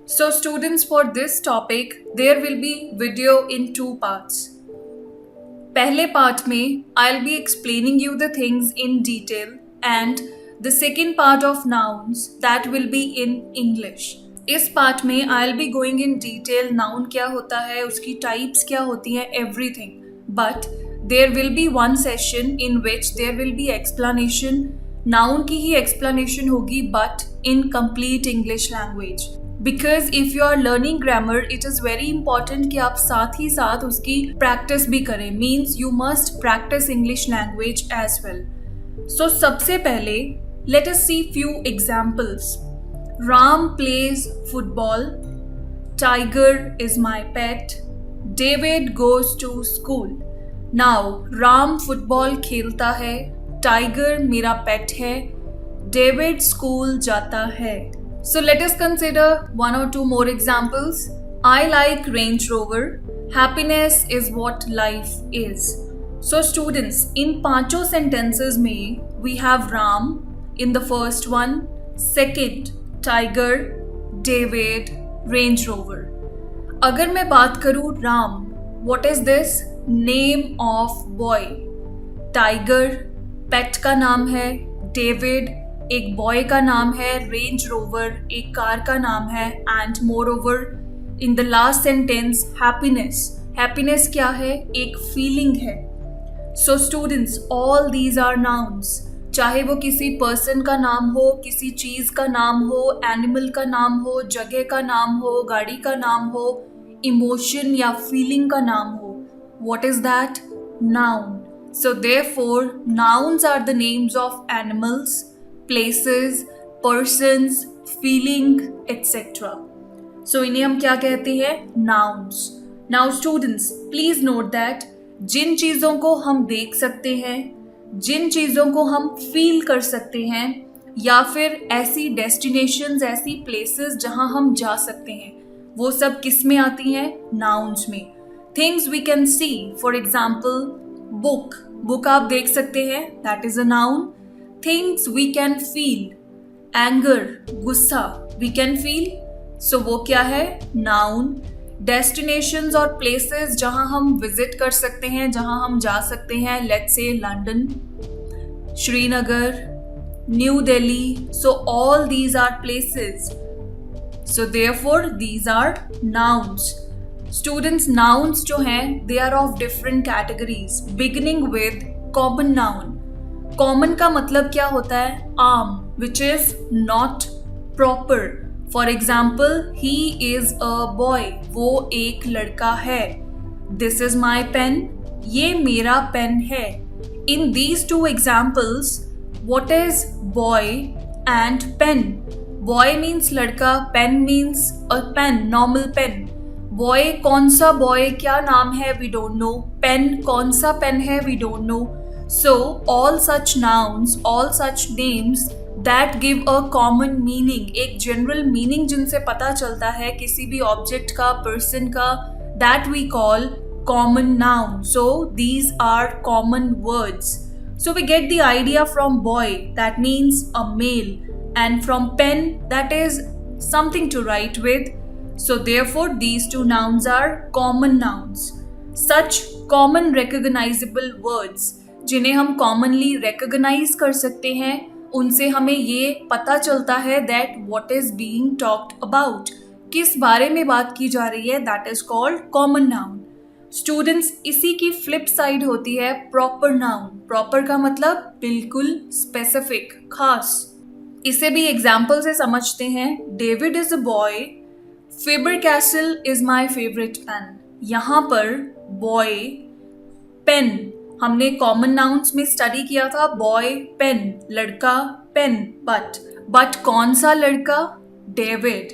So students, for this topic there will be video in two parts. पहले part में I'll be explaining you the things in detail and the second part of nouns that will be in English. इस part में I'll be going in detail noun क्या होता है, उसकी types क्या होती हैं, everything. But there will be one session in which there will be explanation. Noun की ही explanation होगी but in complete English language. Because if you are learning grammar, it is very important कि आप साथ ही साथ उसकी practice भी करें. Means you must practice English language as well. So सबसे पहले let us see few examples. Ram plays football. Tiger is my pet. David goes to school. Now Ram football खेलता है. Tiger मेरा pet है. David school जाता है. So let us consider one or two more examples. I like Range Rover. Happiness is what life is. So students, in पांचों sentences में we have Ram in the first one, second Tiger, David, Range Rover. अगर मैं बात करूँ Ram, what is this? Name of boy. Tiger pet का नाम है. David एक बॉय का नाम है. रेंज रोवर एक कार का नाम है. And moreover in the last sentence happiness क्या है? एक फीलिंग है. So students, all these are nouns. चाहे वो किसी पर्सन का नाम हो, किसी चीज का नाम हो, एनिमल का नाम हो, जगह का नाम हो, गाड़ी का नाम हो, इमोशन या फीलिंग का नाम हो. What is that? Noun. So therefore nouns are the names of animals, places, persons, feeling, etc. So इन्हें हम क्या कहते हैं? Nouns. Now students, please note that जिन चीज़ों को हम देख सकते हैं, जिन चीज़ों को हम feel कर सकते हैं, या फिर ऐसी destinations, ऐसी places जहाँ हम जा सकते हैं, वो सब किस में आती हैं? Nouns में. Things we can see, for example, book आप देख सकते हैं, that is a noun. Things we can feel, anger, गुस्सा we can feel, so वो क्या है? Noun. Destinations और places जहाँ हम visit कर सकते हैं, जहाँ हम जा सकते हैं, let's say London, Srinagar, New Delhi, so all these are places. So therefore these are nouns. Students, nouns जो हैं they are of different categories, beginning with common noun. Common का मतलब क्या होता है? आम, which is not proper. For example, he is a boy, वो एक लड़का है. दिस इज माई पेन, ये मेरा पेन है. In these two examples, what is boy and pen? Boy means लड़का, pen means a pen, normal pen. Boy कौन सा बॉय, क्या नाम है? We don't no. पेन कौन सा पेन है? We don't know. So all such nouns, all such names that give a common meaning, एक general meaning जिनसे पता चलता है किसी भी object का, person का, that we call common noun. So these are common words. So we get the idea from boy, that means a male, and from pen, that is something to write with. So therefore these two nouns are common nouns. Such common recognizable words जिन्हें हम commonly recognise कर सकते हैं, उनसे हमें ये पता चलता है that what is being talked about, किस बारे में बात की जा रही है, that is called common noun. Students, इसी की फ्लिप साइड होती है प्रॉपर नाउन. प्रॉपर का मतलब बिल्कुल स्पेसिफिक, खास. इसे भी एग्जाम्पल से समझते हैं. David is a boy, Faber Castell is my favourite pen. यहाँ पर बॉय, पेन हमने कॉमन नाउन्स में स्टडी किया था. बॉय पेन, लड़का पेन. बट कौन सा लड़का? डेविड.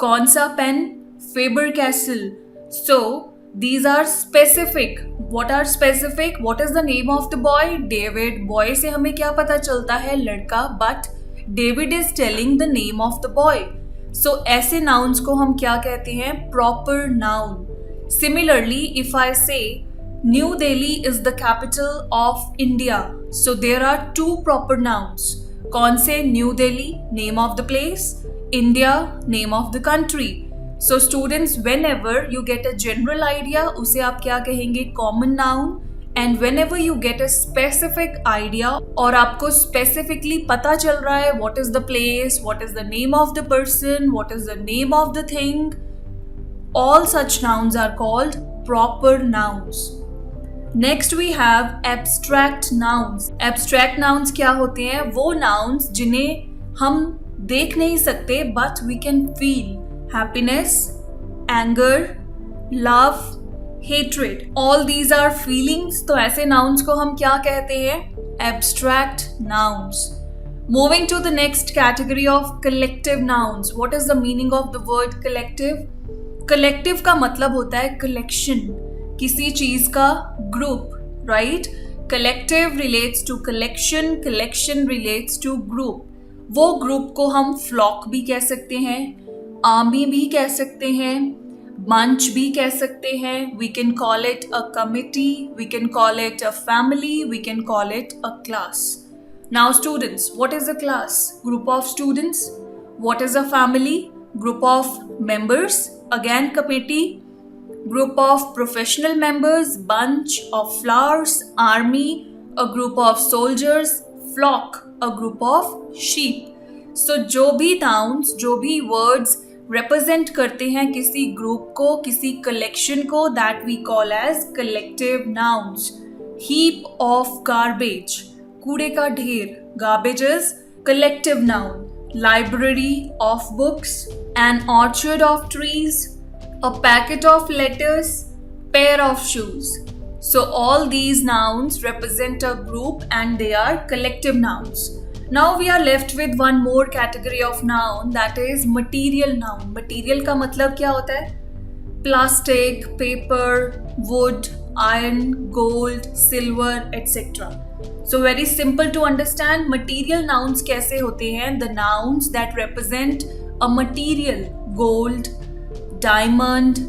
कौन सा pen? Faber Castell. So these are specific. What are specific? What is the name of the boy? David. Boy से हमें क्या पता चलता है? लड़का. But David is telling the name of the boy. सो ऐसे नाउन्स को हम क्या कहते हैं? Proper noun. Similarly, if I से New Delhi is the capital of India. So there are two proper nouns. कौन से? New Delhi, name of the place. India, name of the country. So students, whenever you get a general idea, उसे आप क्या कहेंगे? Common noun. And whenever you get a specific idea और आपको specifically पता चल रहा है what is the place, what is the name of the person, what is the name of the thing, all such nouns are called proper nouns. Next we have abstract nouns. Abstract nouns क्या होते हैं? वो nouns जिन्हें हम देख नहीं सकते but we can feel. Happiness, anger, love, hatred. All these are feelings. तो ऐसे nouns को हम क्या कहते हैं? Abstract nouns. Moving to the next category of collective nouns. What is the meaning of the word collective? Collective का मतलब होता है collection, किसी चीज का group, right? Collective relates to collection, collection relates to group. वो group को हम flock भी कह सकते हैं, army भी कह सकते हैं, bunch भी कह सकते हैं. We can call it a committee, we can call it a family, we can call it a class. Now students, what is a class? Group of students. What is a family? Group of members. Again committee. Group of professional members, bunch of flowers, army, a group of soldiers, flock, a group of sheep. So जो भी nouns, जो भी words represent करते हैं किसी group को, किसी collection को, that we call as collective nouns. Heap of garbage, कूड़े का ढेर, garbage is collective noun. Library of books, an orchard of trees, a packet of letters, pair of shoes. So all these nouns represent a group and they are collective nouns. Now we are left with one more category of noun, that is material noun. Material का मतलब क्या होता है? Plastic, paper, wood, iron, gold, silver, etc. So very simple to understand. Material nouns कैसे होते हैं? The nouns that represent a material, gold, diamond,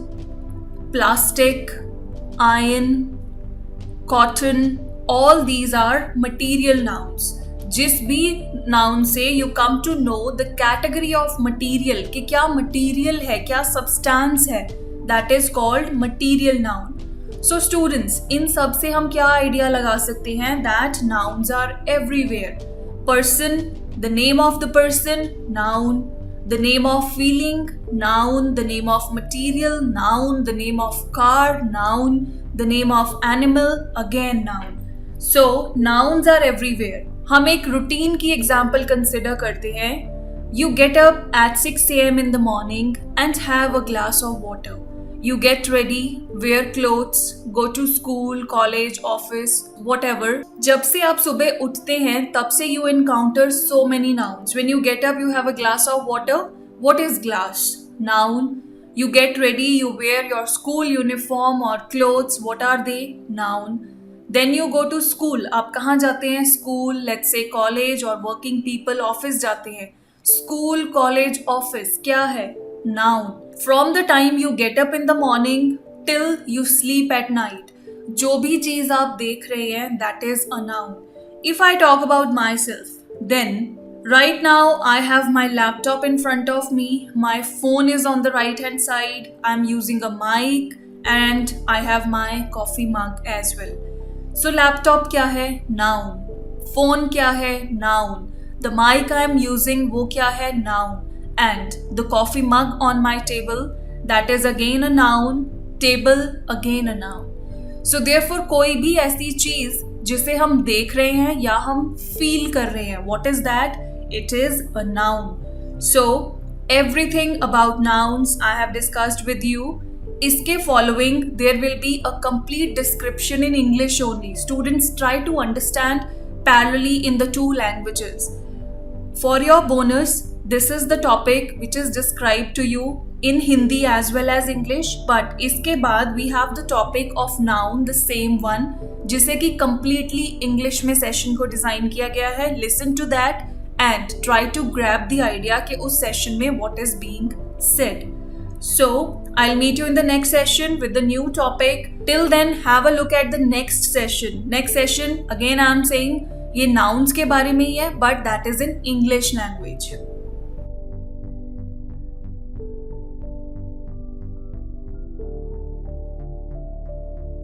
plastic, iron, cotton, all these are material nouns. जिस भी noun से you come to know the category of material, कि क्या material है, क्या substance है, that is called material noun. So students, इन सब से हम क्या idea लगा सकते हैं? That nouns are everywhere. Person, the name of the person, noun. The name of feeling, noun. The name of material, noun. The name of car, noun. The name of animal, again noun. So nouns are everywhere. हम एक routine की example consider करते हैं. You get up at 6 a.m. in the morning and have a glass of water. You get ready, wear clothes, go to school, college, office, whatever. जब से आप सुबह उठते हैं तब से you encounter so many nouns. When you get up, you have a glass of water. What is glass? Noun. You get ready, you wear your school uniform or clothes. What are they? Noun. Then you go to school. आप कहाँ जाते हैं? School, let's say college or working people, office जाते हैं. School, college, office क्या है? Noun. From the time you get up in the morning till you sleep at night, जो भी चीज़ आप देख रहे हैं, that is a noun. If I talk about myself, then right now I have my laptop in front of me, my phone is on the right hand side, I'm using a mic and I have my coffee mug as well. So laptop क्या है? Noun. Phone क्या है? Noun. The mic I am using वो क्या है? Noun. And the coffee mug on my table, that is again a noun. Table, again a noun. So therefore कोई भी ऐसी चीज जिसे हम देख रहे हैं या हम feel कर रहे हैं, what is that? It is a noun. So everything about nouns I have discussed with you. इसके following there will be a complete description in English only. Students, try to understand parallelly in the two languages. For your bonus, this is the topic which is described to you in Hindi as well as English. But इसके बाद we have the topic of noun, the same one, जिसे कि completely English में session को design किया गया है. Listen to that and try to grab the idea कि उस session में what is being said. So I'll meet you in the next session with the new topic. Till then, have a look at the next session. Next session, again I'm saying, ये nouns के बारे में ही है, but that is in English language.